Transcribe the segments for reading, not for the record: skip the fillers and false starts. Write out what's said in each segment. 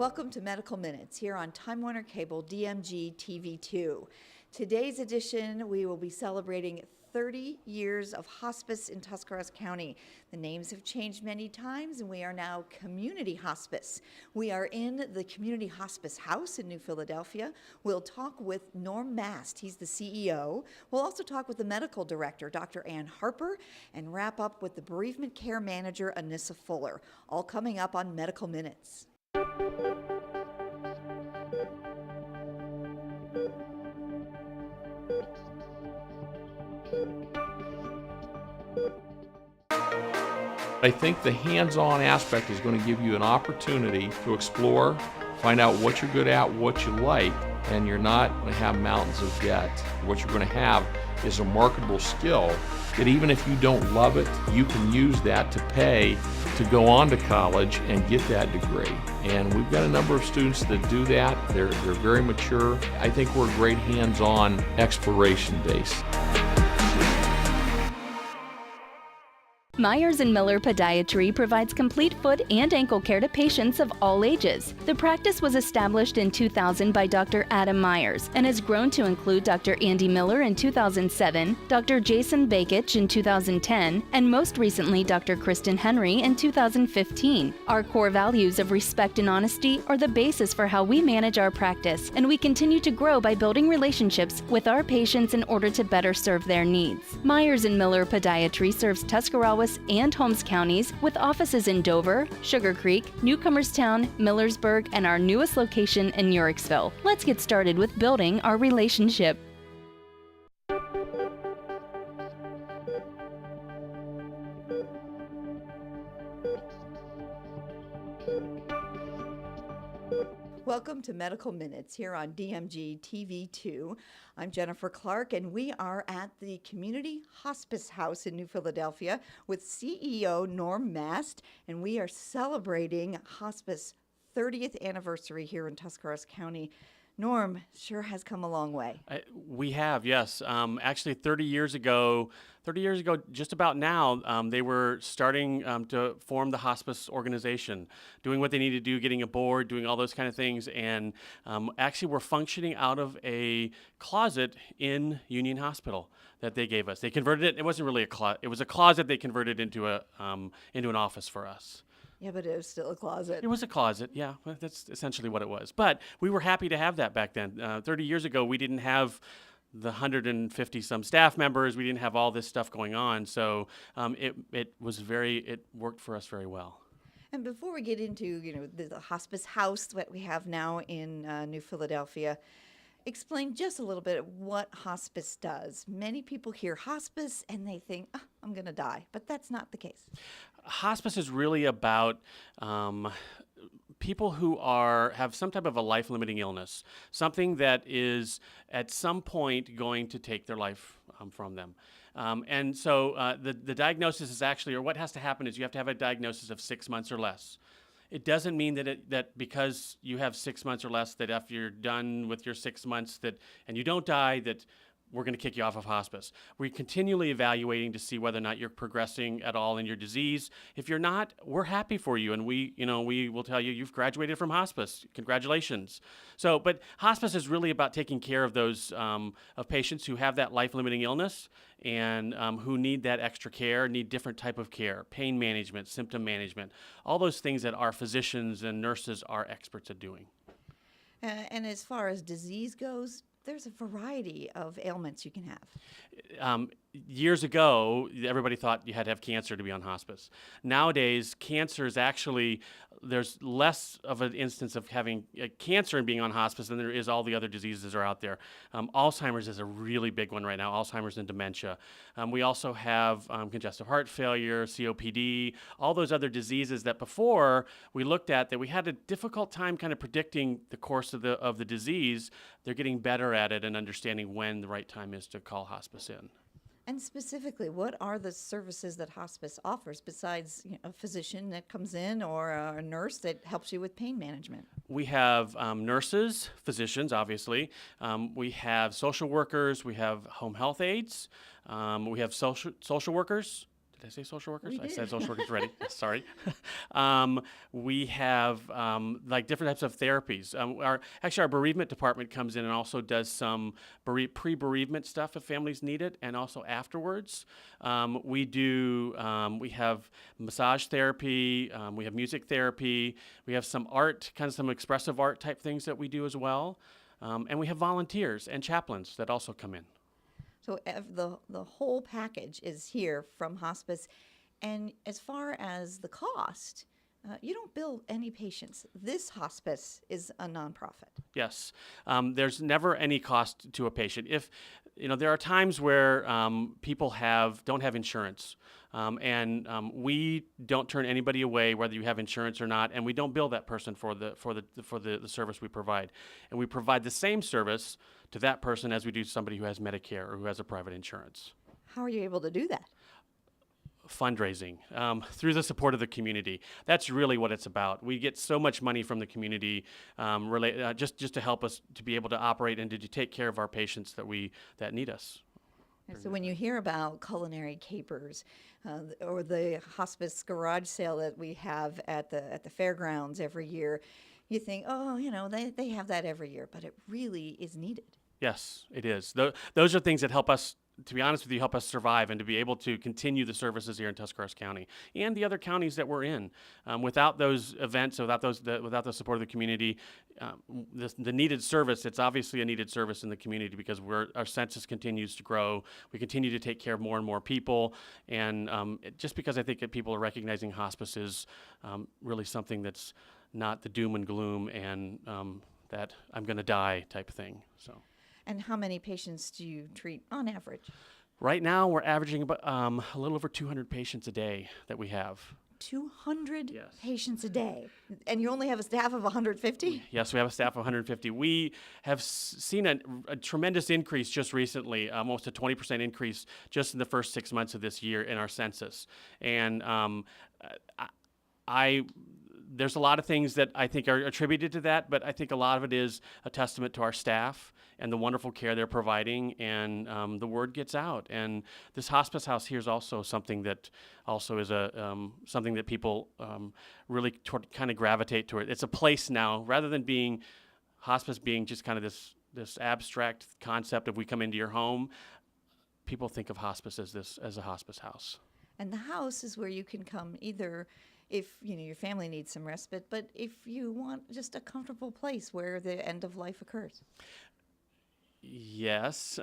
Welcome to Medical Minutes here on Time Warner Cable DMG TV2. Today's edition, we will be celebrating 30 years of hospice in Tuscarawas County. The names have changed many times, and we are now Community Hospice. We are in the Community Hospice House in New Philadelphia. We'll talk with Norm Mast, he's the CEO. We'll also talk with the medical director, Dr. Ann Harper, and wrap up with the bereavement care manager, Anissa Fuller, all coming up on Medical Minutes. I think the hands-on aspect is going to give you an opportunity to explore, find out what you're good at, what you like, and you're not going to have mountains of debt. What you're going to have is a marketable skill that even if you don't love it, you can use that to pay to go on to college and get that degree. And we've got a number of students that do that. They're very mature. I think we're a great hands-on exploration base. Myers & Miller Podiatry provides complete foot and ankle care to patients of all ages. The practice was established in 2000 by Dr. Adam Myers and has grown to include Dr. Andy Miller in 2007, Dr. Jason Bakich in 2010, and most recently Dr. Kristen Henry in 2015. Our core values of respect and honesty are the basis for how we manage our practice, and we continue to grow by building relationships with our patients in order to better serve their needs. Myers & Miller Podiatry serves Tuscarawas and Holmes counties with offices in Dover, Sugar Creek, Newcomerstown, Millersburg, and our newest location in Uricksville. Let's get started with building our relationship. Welcome to Medical Minutes here on DMG TV2. I'm Jennifer Clark, and we are at the Community Hospice House in New Philadelphia with CEO Norm Mast, and we are celebrating hospice 30th anniversary here in Tuscarawas County. Norm sure has come a long way. We have, yes. Actually, 30 years ago, just about now, they were starting to form the hospice organization, doing what they needed to do, getting a board, doing all those kind of things, and actually we're functioning out of a closet in Union Hospital that they gave us. They converted it. It wasn't really a closet. It was a closet they converted into an office for us. Yeah, but it was still a closet. It was a closet, yeah. Well, that's essentially what it was. But we were happy to have that back then. 30 years ago, we didn't have the 150-some staff members. We didn't have all this stuff going on. So it worked for us very well. And before we get into the hospice house that we have now in New Philadelphia, explain just a little bit what hospice does. Many people hear hospice and they think, oh, I'm going to die, but that's not the case. Hospice is really about people who have some type of a life-limiting illness, something that is at some point going to take their life from them. And so the diagnosis is actually, or what has to happen is you have to have a diagnosis of 6 months or less. It doesn't mean that because you have 6 months or less, that if you're done with your 6 months and you don't die, that we're going to kick you off of hospice. We're continually evaluating to see whether or not you're progressing at all in your disease. If you're not, we're happy for you, and we will tell you you've graduated from hospice. Congratulations. But hospice is really about taking care of those of patients who have that life-limiting illness and who need that extra care, need different type of care, pain management, symptom management, all those things that our physicians and nurses are experts at doing. And as far as disease goes, there's a variety of ailments you can have. Years ago, everybody thought you had to have cancer to be on hospice. Nowadays, cancer is actually, there's less of an instance of having cancer and being on hospice than there is all the other diseases that are out there. Alzheimer's is a really big one right now, Alzheimer's and dementia. We also have congestive heart failure, COPD, all those other diseases that before we looked at that we had a difficult time kind of predicting the course of the disease. They're getting better at it and understanding when the right time is to call hospice in. And specifically, what are the services that hospice offers besides a physician that comes in or a nurse that helps you with pain management? We have nurses, physicians, obviously. We have social workers. We have home health aides. We have social workers that Did I say social workers? We I said did. social workers already. Sorry. We have like different types of therapies. Our bereavement department comes in and also does some pre-bereavement stuff if families need it, and also afterwards. We have massage therapy. We have music therapy. We have some art, kind of some expressive art type things that we do as well. And we have volunteers and chaplains that also come in. So the whole package is here from hospice. And as far as the cost, you don't bill any patients. This hospice is a nonprofit. Yes, there's never any cost to a patient. If there are times where people don't have insurance, and we don't turn anybody away whether you have insurance or not, and we don't bill that person for the service we provide, and we provide the same service to that person as we do somebody who has Medicare or who has a private insurance. How are you able to do that? Fundraising through the support of the community. That's really what it's about. We get so much money from the community just to help us to be able to operate and to take care of our patients that need us. And so when you hear about culinary capers or the hospice garage sale that we have at the fairgrounds every year, you think, oh, they have that every year, but it really is needed. Yes, it is. Those are things that help us, to be honest with you, help us survive and to be able to continue the services here in Tuscarawas County and the other counties that we're in. Without those events, without the support of the community, the needed service, it's obviously a needed service in the community because our census continues to grow. We continue to take care of more and more people. And just because I think that people are recognizing hospice is really something that's not the doom and gloom and that I'm going to die type of thing. So. And how many patients do you treat on average? Right now, we're averaging about a little over 200 patients a day that we have. 200 Yes. patients a day, and you only have a staff of 150? Yes, we have a staff of 150. We have seen a tremendous increase just recently, almost a 20% increase just in the first 6 months of this year in our census. And there's a lot of things that I think are attributed to that, but I think a lot of it is a testament to our staff and the wonderful care they're providing, and the word gets out. And this hospice house here is also something that also is something that people really kind of gravitate toward. It's a place now, rather than hospice being just kind of this abstract concept of we come into your home. People think of hospice as a hospice house. And the house is where you can come either if your family needs some respite, but if you want just a comfortable place where the end of life occurs. Yes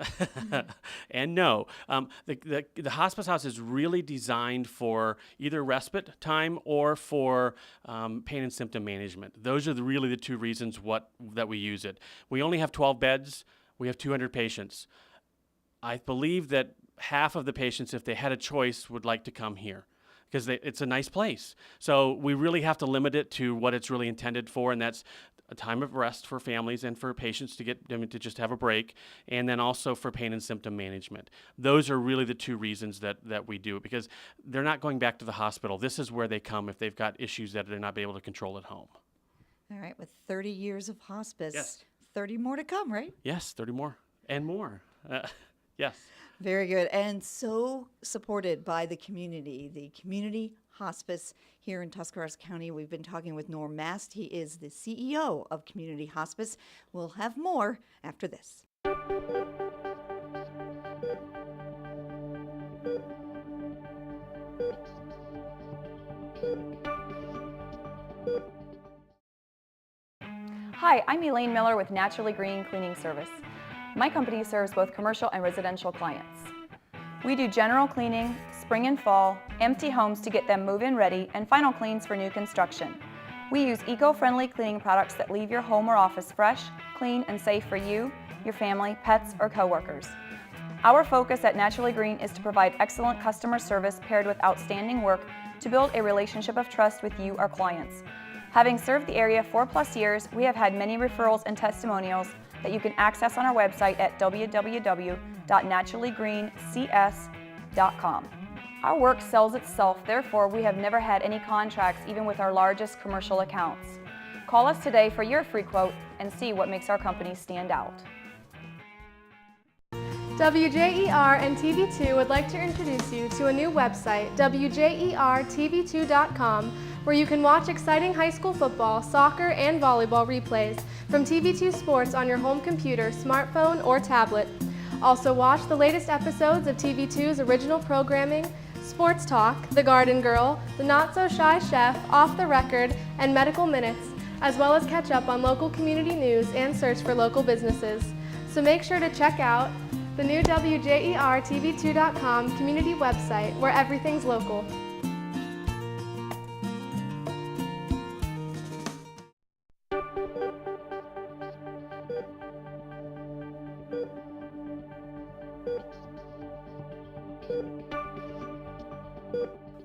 and no. The hospice house is really designed for either respite time or for pain and symptom management. Those are really the two reasons that we use it. We only have 12 beds. We have 200 patients. I believe that half of the patients, if they had a choice, would like to come here because it's a nice place. So we really have to limit it to what it's really intended for, and that's a time of rest for families and for patients to get them to just have a break, and then also for pain and symptom management. Those are really the two reasons that we do it, because they're not going back to the hospital. This is where they come if they've got issues that they're not able to control at home. All right, with 30 years of hospice, Yes. 30 more to come, right? Yes, 30 more and more. Yes. Very good. And so supported by the community hospice here in Tuscarawas County. We've been talking with Norm Mast. He is the CEO of Community Hospice. We'll have more after this. Hi, I'm Elaine Miller with Naturally Green Cleaning Service. My company serves both commercial and residential clients. We do general cleaning, spring and fall, empty homes to get them move-in ready, and final cleans for new construction. We use eco-friendly cleaning products that leave your home or office fresh, clean, and safe for you, your family, pets, or coworkers. Our focus at Naturally Green is to provide excellent customer service paired with outstanding work to build a relationship of trust with you, our clients. Having served the area 4+ years, we have had many referrals and testimonials that you can access on our website at www.naturallygreencs.com. Our work sells itself, therefore we have never had any contracts even with our largest commercial accounts. Call us today for your free quote and see what makes our company stand out. WJER and TV2 would like to introduce you to a new website, WJERTV2.com, where you can watch exciting high school football, soccer, and volleyball replays from TV2 Sports on your home computer, smartphone, or tablet. Also watch the latest episodes of TV2's original programming, Sports Talk, The Garden Girl, The Not So Shy Chef, Off the Record, and Medical Minutes, as well as catch up on local community news and search for local businesses. So make sure to check out the new WJERTV2.com community website where everything's local.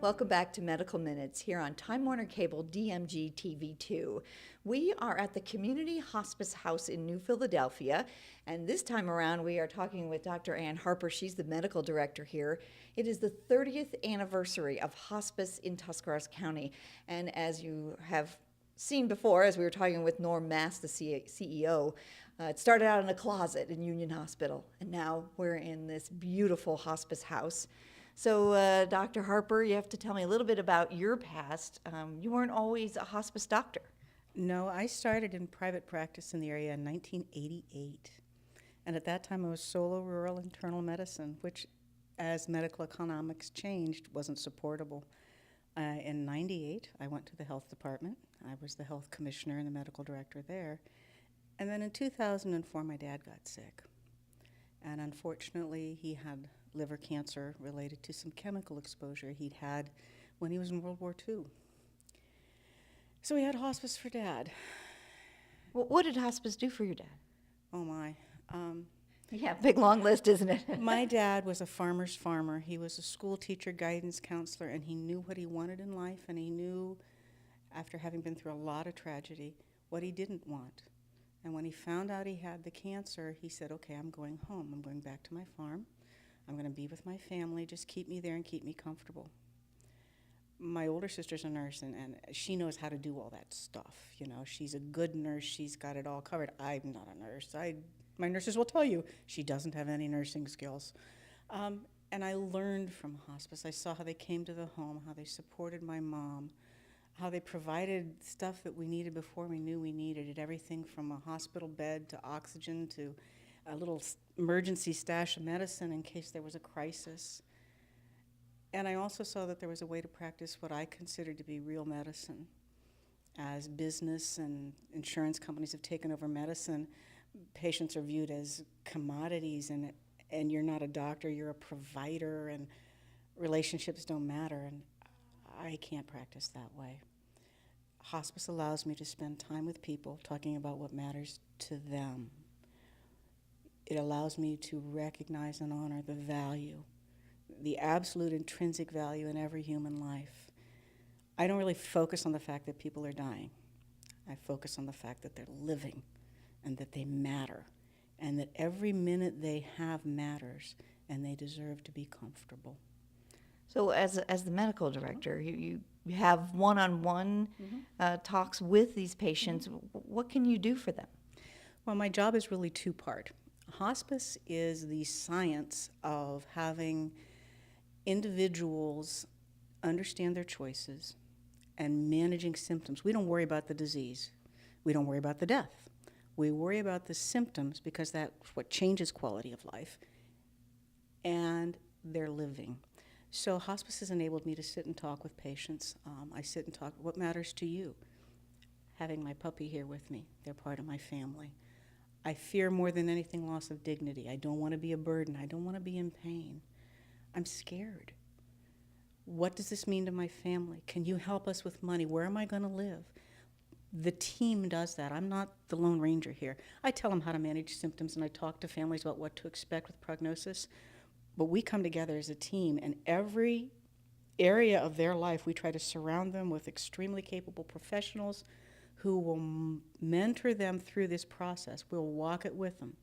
Welcome back to Medical Minutes here on Time Warner Cable DMG TV2. We are at the Community Hospice House in New Philadelphia, and this time around we are talking with Dr. Ann Harper. She's the medical director here. It is the 30th anniversary of hospice in Tuscarawas County, and as you have seen before, as we were talking with Norm Mass, the CEO, it started out in a closet in Union Hospital, and now we're in this beautiful hospice house. So, Dr. Harper, you have to tell me a little bit about your past. You weren't always a hospice doctor. No, I started in private practice in the area in 1988. And at that time, I was solo rural internal medicine, which, as medical economics changed, wasn't supportable. In 98, I went to the health department. I was the health commissioner and the medical director there. And then in 2004, my dad got sick. And unfortunately, he had liver cancer related to some chemical exposure he'd had when he was in World War II. So we had hospice for Dad. Well, what did hospice do for your dad? Oh my. Yeah, big long list, isn't it? My dad was a farmer's farmer. He was a school teacher, guidance counselor, and he knew what he wanted in life, and he knew, after having been through a lot of tragedy, what he didn't want. And when he found out he had the cancer, he said, okay, I'm going home. I'm going back to my farm. I'm going to be with my family. Just keep me there and keep me comfortable. My older sister's a nurse, and she knows how to do all that stuff. You know, she's a good nurse. She's got it all covered. I'm not a nurse. My nurses will tell you she doesn't have any nursing skills. And I learned from hospice. I saw how they came to the home, how they supported my mom, how they provided stuff that we needed before we knew we needed it, everything from a hospital bed to oxygen to a little emergency stash of medicine in case there was a crisis. And I also saw that there was a way to practice what I considered to be real medicine. As business and insurance companies have taken over medicine, patients are viewed as commodities, and you're not a doctor, you're a provider, and relationships don't matter, and I can't practice that way. Hospice allows me to spend time with people talking about what matters to them. It allows me to recognize and honor the value, the absolute intrinsic value in every human life. I don't really focus on the fact that people are dying. I focus on the fact that they're living and that they matter and that every minute they have matters and they deserve to be comfortable. So as the medical director, you have one-on-one talks with these patients. What can you do for them? Well, my job is really two-part. Hospice is the science of having individuals understand their choices and managing symptoms. We don't worry about the disease. We don't worry about the death. We worry about the symptoms because that's what changes quality of life and their living. So hospice has enabled me to sit and talk with patients. I sit and talk, what matters to you? Having my puppy here with me, they're part of my family. I fear more than anything loss of dignity. I don't want to be a burden. I don't want to be in pain. I'm scared. What does this mean to my family? Can you help us with money? Where am I going to live? The team does that. I'm not the Lone Ranger here. I tell them how to manage symptoms, and I talk to families about what to expect with prognosis. But we come together as a team, and every area of their life, we try to surround them with extremely capable professionals who will mentor them through this process. We'll walk it with them.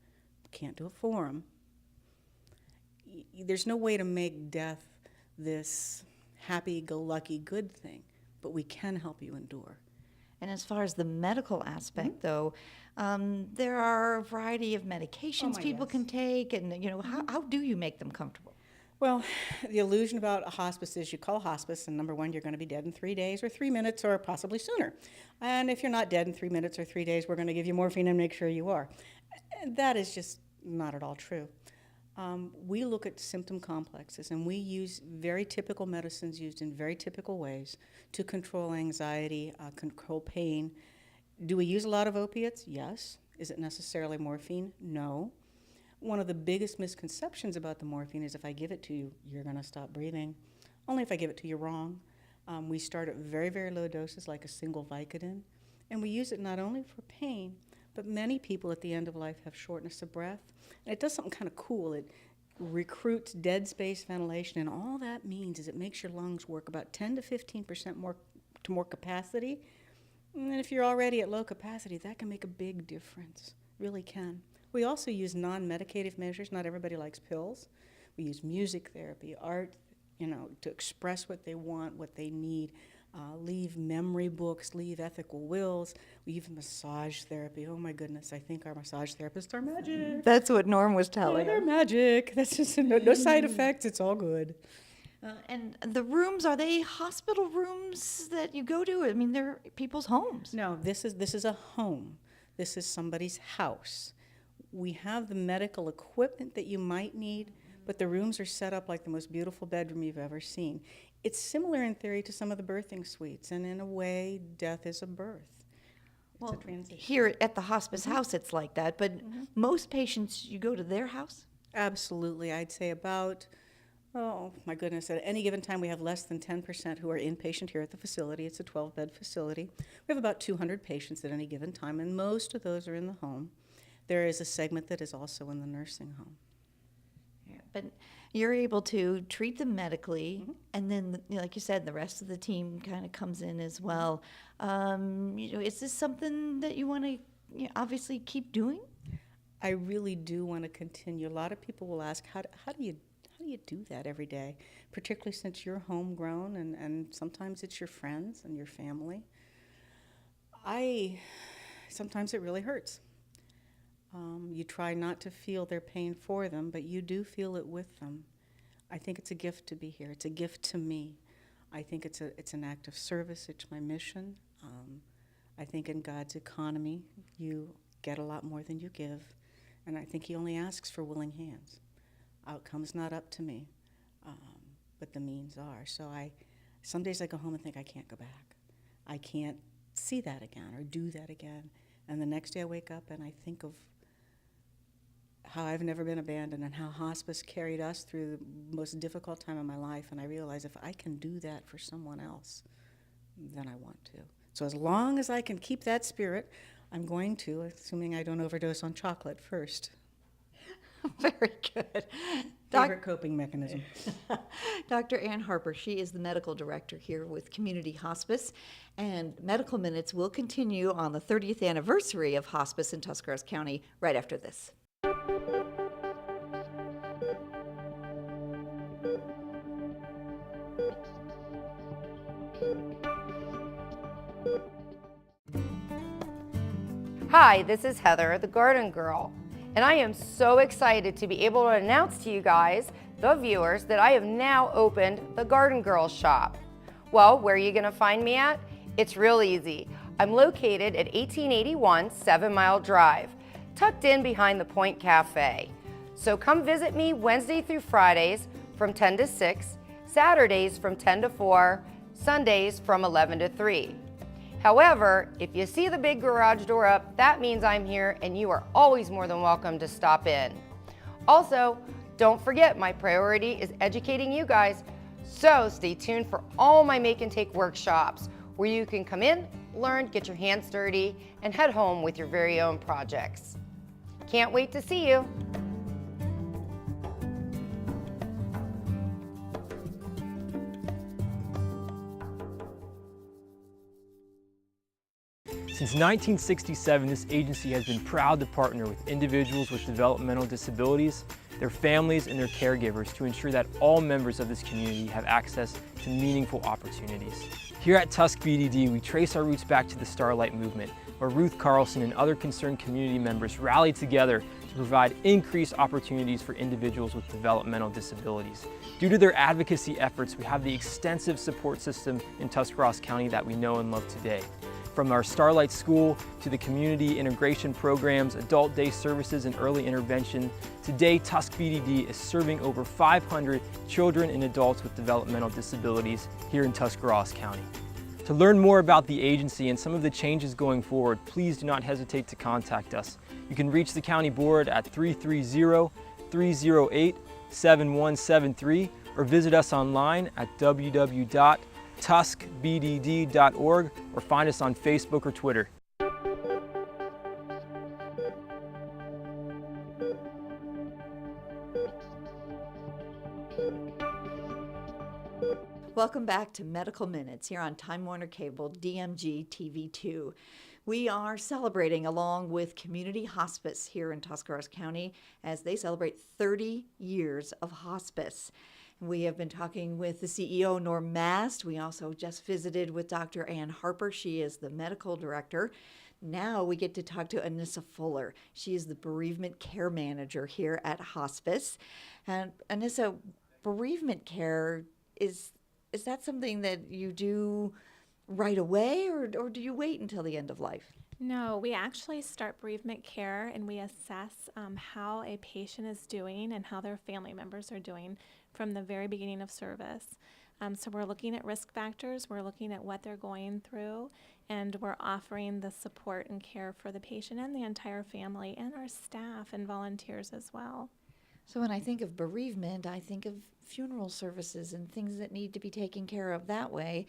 Can't do it for them. There's no way to make death this happy-go-lucky good thing, but we can help you endure. And as far as the medical aspect, though, There are a variety of medications people can take, and how do you make them comfortable? Well, the illusion about a hospice is you call hospice, and number one, you're going to be dead in 3 days or 3 minutes or possibly sooner. And if you're not dead in 3 minutes or 3 days, we're going to give you morphine and make sure you are. That is just not at all true. We look at symptom complexes, and we use very typical medicines used in very typical ways to control anxiety, control pain. Do we use a lot of opiates? Yes. Is it necessarily morphine? No. One of the biggest misconceptions about the morphine is if I give it to you, you're going to stop breathing. Only if I give it to you wrong. We start at very, very low doses, like a single Vicodin, and we use it not only for pain, but many people at the end of life have shortness of breath. And it does something kind of cool. It recruits dead space ventilation, and all that means is it makes your lungs work about 10 to 15% more capacity. And if you're already at low capacity, that can make a big difference, really can. We also use non-medicative measures. Not everybody likes pills. We use music therapy, art, to express what they want, what they need. Leave memory books, leave ethical wills. We even massage therapy. Oh my goodness, I think our massage therapists are magic. That's what Norm was telling They're us. magic. That's just no side effects. It's all good. And the rooms, are they hospital rooms that you go to? I mean, they're people's homes. No, this is a home. This is somebody's house. We have the medical equipment that you might need, but the rooms are set up like the most beautiful bedroom you've ever seen. It's similar in theory to some of the birthing suites, and in a way, death is a birth. It's a transition. Here at the hospice house, it's like that, but most patients, you go to their house? Absolutely. I'd say about, oh my goodness, at any given time we have less than 10% who are inpatient here at the facility. It's a 12-bed facility. We have about 200 patients at any given time, and most of those are in the home. There is a segment that is also in the nursing home. Yeah, but you're able to treat them medically, and then, like you said, the rest of the team kind of comes in as well. Is this something that you want to obviously keep doing? I really do want to continue. A lot of people will ask, how do you do that every day, particularly since you're homegrown and sometimes it's your friends and your family. Sometimes it really hurts. You try not to feel their pain for them, but you do feel it with them. I think it's a gift to be here. It's a gift to me. I think it's an act of service. It's my mission. I think in God's economy, you get a lot more than you give, and I think He only asks for willing hands. Outcome's not up to me, but the means are. So some days I go home and think I can't go back. I can't see that again or do that again. And the next day I wake up and I think of how I've never been abandoned and how hospice carried us through the most difficult time of my life. And I realize if I can do that for someone else, then I want to. So as long as I can keep that spirit, I'm going to, assuming I don't overdose on chocolate first. Very good. Favorite coping mechanism. Dr. Ann Harper, she is the medical director here with Community Hospice, and Medical Minutes will continue on the 30th anniversary of hospice in Tuscarawas County right after this. Hi, this is Heather, the Garden Girl, and I am so excited to be able to announce to you guys, the viewers, that I have now opened the Garden Girl shop. Well, where are you going to find me at? It's real easy. I'm located at 1881 7 Mile Drive, tucked in behind the Point Cafe. So come visit me Wednesday through Fridays from 10 to 6, Saturdays from 10 to 4, Sundays from 11 to 3. However, if you see the big garage door up, that means I'm here and you are always more than welcome to stop in. Also, don't forget my priority is educating you guys, so stay tuned for all my make and take workshops where you can come in, learn, get your hands dirty, and head home with your very own projects. Can't wait to see you. Since 1967, this agency has been proud to partner with individuals with developmental disabilities, their families, and their caregivers to ensure that all members of this community have access to meaningful opportunities. Here at Tusk BDD, we trace our roots back to the Starlight Movement, where Ruth Carlson and other concerned community members rallied together to provide increased opportunities for individuals with developmental disabilities. Due to their advocacy efforts, we have the extensive support system in Tuscarawas County that we know and love today. From our Starlight School to the community integration programs, adult day services, and early intervention, today Tusk BDD is serving over 500 children and adults with developmental disabilities here in Tuscarawas County. To learn more about the agency and some of the changes going forward, please do not hesitate to contact us. You can reach the county board at 330-308-7173 or visit us online at www.tuskbdd.org or find us on Facebook or Twitter. Welcome back to Medical Minutes here on Time Warner Cable DMG TV2. We are celebrating along with Community Hospice here in Tuscarawas County as they celebrate 30 years of hospice. We have been talking with the CEO, Norm Mast. We also just visited with Dr. Ann Harper. She is the medical director. Now we get to talk to Anissa Fuller. She is the bereavement care manager here at Hospice. And Anissa, bereavement care, is that something that you do right away, or do you wait until the end of life? No, we actually start bereavement care and we assess how a patient is doing and how their family members are doing from the very beginning of service. So we're looking at risk factors, we're looking at what they're going through, and we're offering the support and care for the patient and the entire family and our staff and volunteers as well. So when I think of bereavement, I think of funeral services and things that need to be taken care of that way,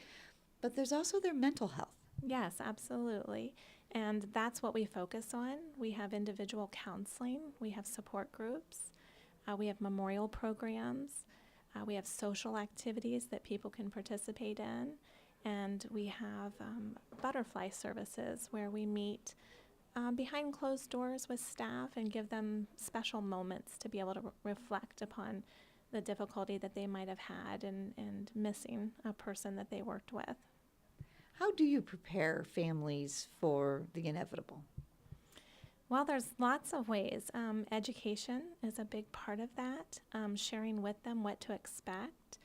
but there's also their mental health. Yes, absolutely. And that's what we focus on. We have individual counseling, we have support groups, we have memorial programs, we have social activities that people can participate in, and we have butterfly services where we meet behind closed doors with staff and give them special moments to be able to reflect upon the difficulty that they might have had and missing a person that they worked with. How do you prepare families for the inevitable? Well, there's lots of ways. Education is a big part of that. Sharing with them what to expect,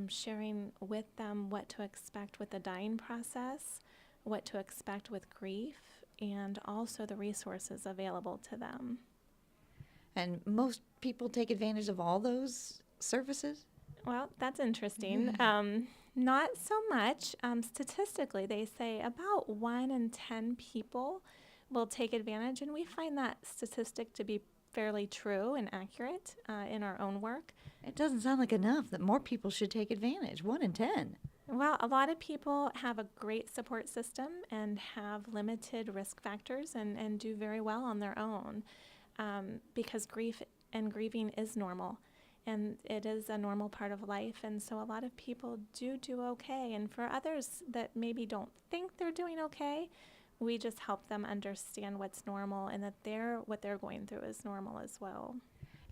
sharing with them what to expect with the dying process, what to expect with grief, and also the resources available to them. And most people take advantage of all those services? Well, that's interesting. Not so much. Statistically, they say about 1 in 10 people will take advantage, and we find that statistic to be fairly true and accurate in our own work. It doesn't sound like enough that more people should take advantage. 1 in 10. Well, a lot of people have a great support system and have limited risk factors and do very well on their own because grief and grieving is normal. And it is a normal part of life, and so a lot of people do okay. And for others that maybe don't think they're doing okay, we just help them understand what's normal and that what they're going through is normal as well.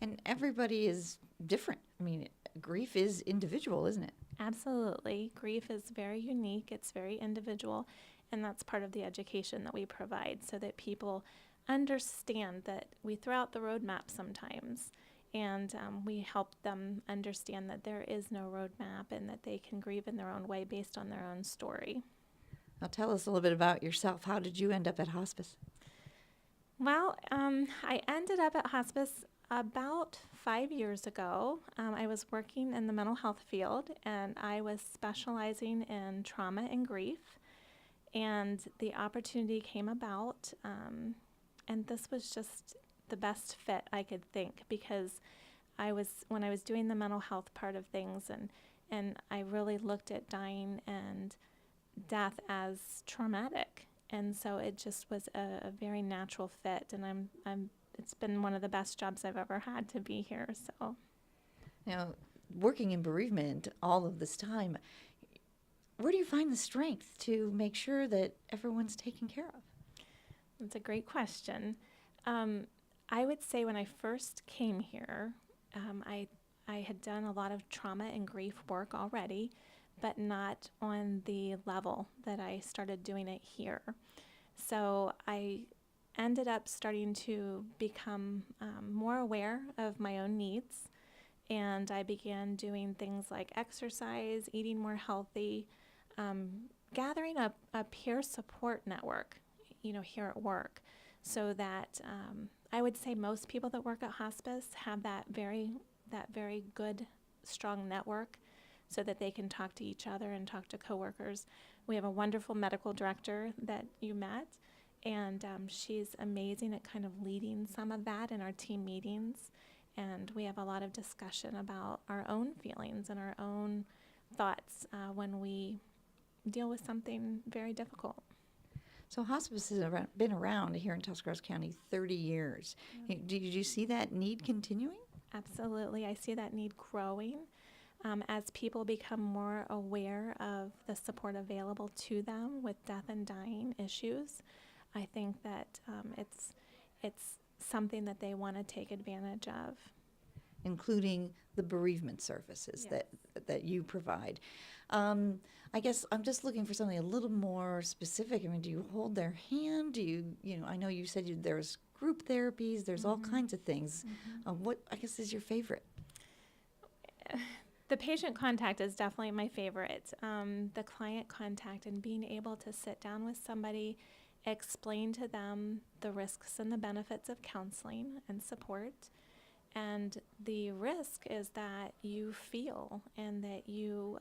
And everybody is different. I mean, grief is individual, isn't it? Absolutely. Grief is very unique. It's very individual, and that's part of the education that we provide so that people understand that we throw out the roadmap sometimes. And we help them understand that there is no roadmap and that they can grieve in their own way based on their own story. Now tell us a little bit about yourself. How did you end up at hospice? Well, I ended up at hospice about 5 years ago. I was working in the mental health field, and I was specializing in trauma and grief. And the opportunity came about, and this was just the best fit I could think, because when I was doing the mental health part of things, and I really looked at dying and death as traumatic, and so it just was a very natural fit, and it's been one of the best jobs I've ever had to be here. So now, working in bereavement all of this time, where do you find the strength to make sure that everyone's taken care of? That's a great question. I would say when I first came here, I had done a lot of trauma and grief work already, but not on the level that I started doing it here. So I ended up starting to become more aware of my own needs, and I began doing things like exercise, eating more healthy, gathering a peer support network, here at work, so that I would say most people that work at hospice have that very good, strong network, so that they can talk to each other and talk to coworkers. We have a wonderful medical director that you met, and she's amazing at kind of leading some of that in our team meetings. And we have a lot of discussion about our own feelings and our own thoughts when we deal with something very difficult. So hospice has been around here in Tuscarawas County 30 years. Did you see that need continuing? Absolutely. I see that need growing as people become more aware of the support available to them with death and dying issues. I think that it's something that they want to take advantage of. Including the bereavement services Yes. that you provide. I guess I'm just looking for something a little more specific. I mean, do you hold their hand? Do you I know you said there's group therapies, there's all kinds of things. What, I guess, is your favorite? The patient contact is definitely my favorite. The client contact and being able to sit down with somebody, explain to them the risks and the benefits of counseling and support. And the risk is that you feel and that you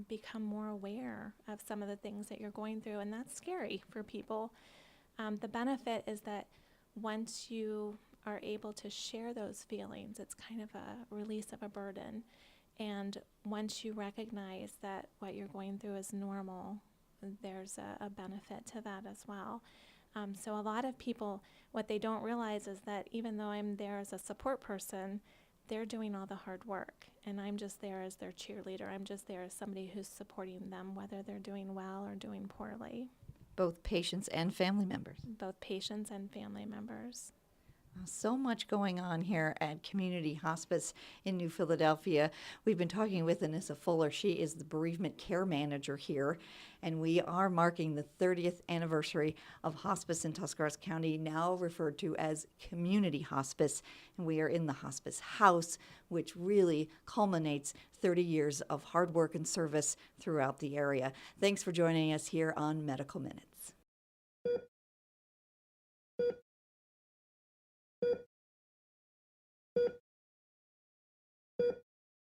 become more aware of some of the things that you're going through, and that's scary for people. The benefit is that once you are able to share those feelings, it's kind of a release of a burden. And once you recognize that what you're going through is normal, there's a benefit to that as well. So a lot of people, what they don't realize is that even though I'm there as a support person, they're doing all the hard work, and I'm just there as their cheerleader. I'm just there as somebody who's supporting them, whether they're doing well or doing poorly. Both patients and family members. Both patients and family members. So much going on here at Community Hospice in New Philadelphia. We've been talking with Anissa Fuller. She is the bereavement care manager here, and we are marking the 30th anniversary of hospice in Tuscarawas County, now referred to as Community Hospice. And we are in the hospice house, which really culminates 30 years of hard work and service throughout the area. Thanks for joining us here on Medical Minutes.